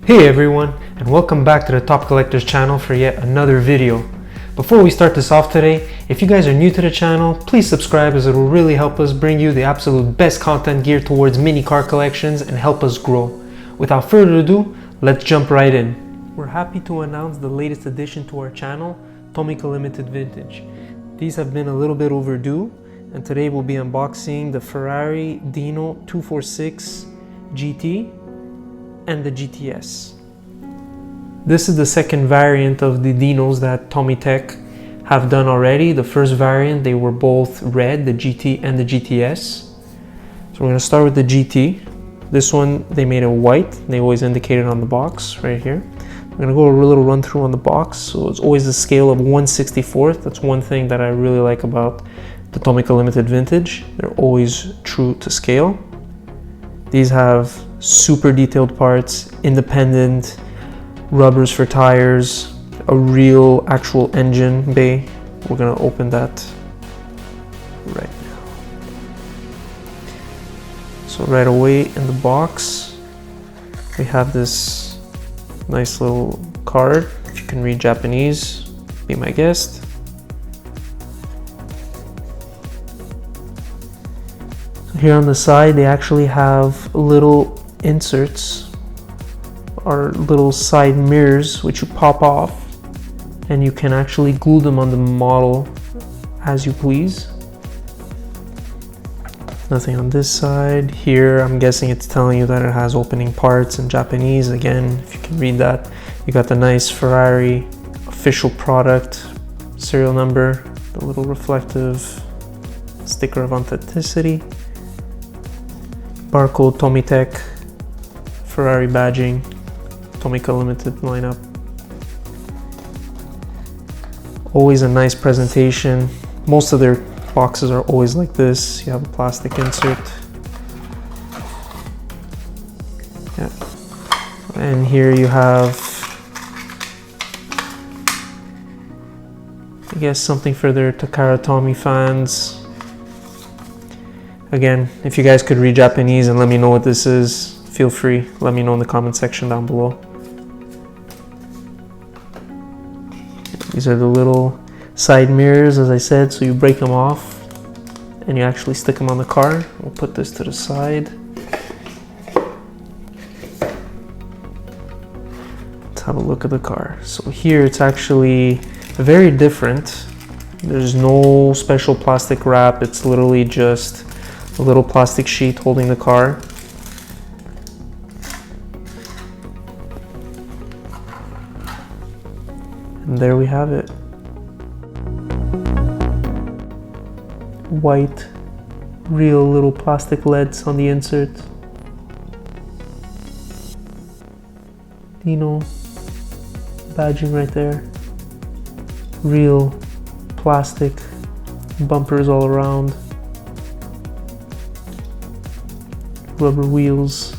Hey everyone, and welcome back to the Top Collectors channel for yet another video. Before we start this off today, if you guys are new to the channel, please subscribe as it will really help us bring you the absolute best content geared towards mini car collections and help us grow. Without further ado, let's jump right in. We're happy to announce the latest addition to our channel, Tomica Limited Vintage. These have been a little bit overdue, and today we'll be unboxing the Ferrari Dino 246 GT and the GTS. This is the second variant of the Dinos that Tomica have done already. The first variant, they were both red, the GT and the GTS. So we're gonna start with the GT. This one, they made it white. They always indicate it on the box right here. I'm gonna go a little run through on the box. So it's always a scale of 1/64. That's one thing that I really like about the Tomica Limited Vintage. They're always true to scale. These have super detailed parts, independent rubbers for tires, a real actual engine bay. We're gonna open that right now. So right away in the box, we have this nice little card. If you can read Japanese, be my guest. Here on the side, they actually have little inserts or little side mirrors which you pop off, and you can actually glue them on the model as you please. Nothing on this side. Here, I'm guessing it's telling you that it has opening parts in Japanese. Again, if you can read that. You got the nice Ferrari official product serial number, the little reflective sticker of authenticity. Barcode Tomica, Ferrari badging, Tomica Limited lineup. Always a nice presentation. Most of their boxes are always like this. You have a plastic insert. Yeah. And here you have, I guess, something for their Takara Tomy fans. Again, if you guys could read Japanese and let me know what this is, feel free, let me know in the comment section down below. These are the little side mirrors, as I said, so you break them off and you actually stick them on the car. We'll put this to the side. Let's have a look at the car. So here it's actually very different. There's no special plastic wrap. It's literally just a little plastic sheet holding the car. And there we have it. White, real little plastic LEDs on the insert. Dino badging right there. Real plastic bumpers all around. Rubber wheels.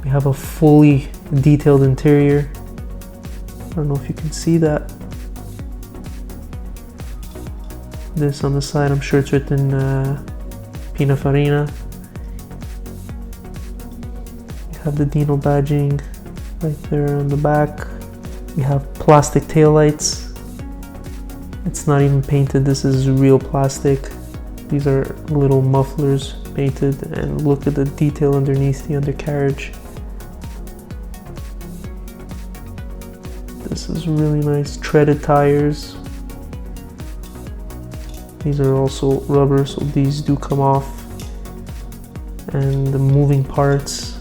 We have a fully detailed interior. I don't know if you can see that. This on the side, I'm sure it's written Pininfarina. We have the Dino badging right there on the back. We have plastic taillights. It's not even painted, this is real plastic. These are little mufflers painted, and look at the detail underneath the undercarriage. This is really nice. Treaded tires. These are also rubber, so these do come off. And the moving parts.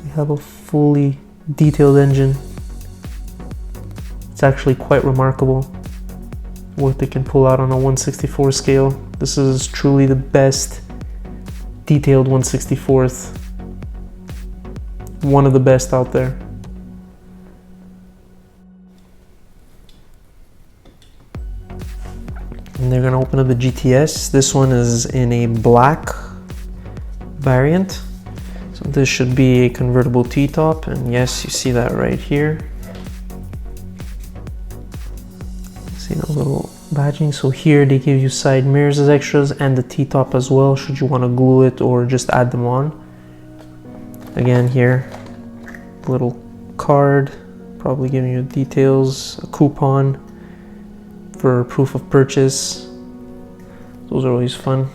We have a fully detailed engine. It's actually quite remarkable what they can pull out on a 1/64 scale. This is truly the best detailed 1/64th. One of the best out there. And they're gonna open up the GTS. This one is in a black variant. So this should be a convertible T-top, and yes, you see that right here. See the little badging. So here they give you side mirrors as extras and the T-top as well, should you want to glue it or just add them on. Again here, little card, probably giving you details, a coupon for proof of purchase. Those are always fun.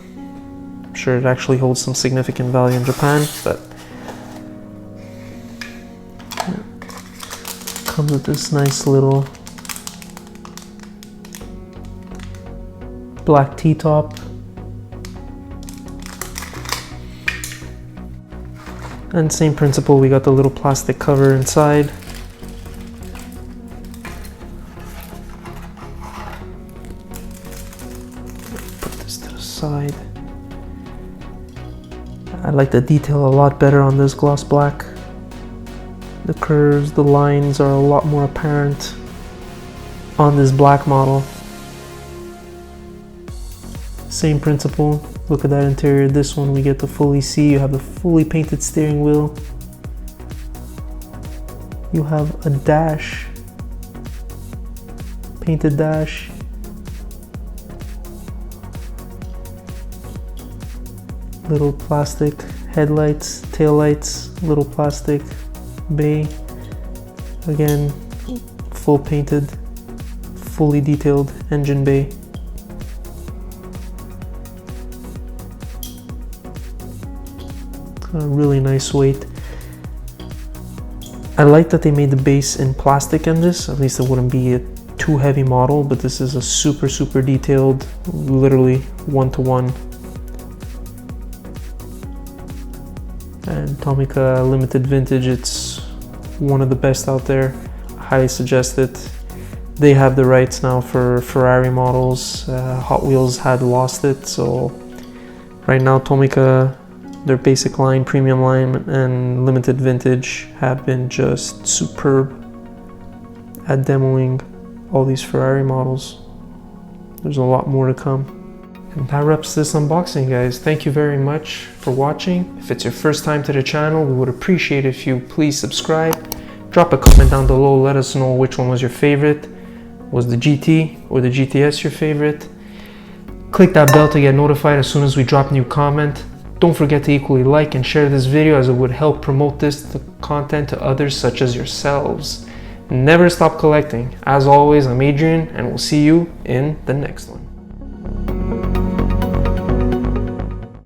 I'm sure it actually holds some significant value in Japan, but yeah. Comes with this nice little black T-top. And same principle, we got the little plastic cover inside. Put this to the side. I like the detail a lot better on this gloss black. The curves, the lines are a lot more apparent on this black model. Same principle. Look at that interior. This one we get to fully see. You have the fully painted steering wheel. You have a dash, painted dash. Little plastic headlights, taillights, little plastic bay. Again, full painted, fully detailed engine bay. A really nice weight. I like that they made the base in plastic in this. At least it wouldn't be a too heavy model, but this is a super detailed, literally one-to-one. And Tomica limited vintage, it's one of the best out there. I highly suggest it. They have the rights now for Ferrari models. Hot Wheels had lost it, so right now Tomica, their basic line, premium line, and limited vintage have been just superb at demoing all these Ferrari models. There's a lot more to come. And that wraps this unboxing, guys. Thank you very much for watching. If it's your first time to the channel, we would appreciate if you please subscribe. Drop a comment down below, let us know which one was your favorite. Was the GT or the GTS your favorite? Click that bell to get notified as soon as we drop new comment. Don't forget to equally like and share this video, as it would help promote this content to others such as yourselves. Never stop collecting. As always, I'm Adrian, and we'll see you in the next one.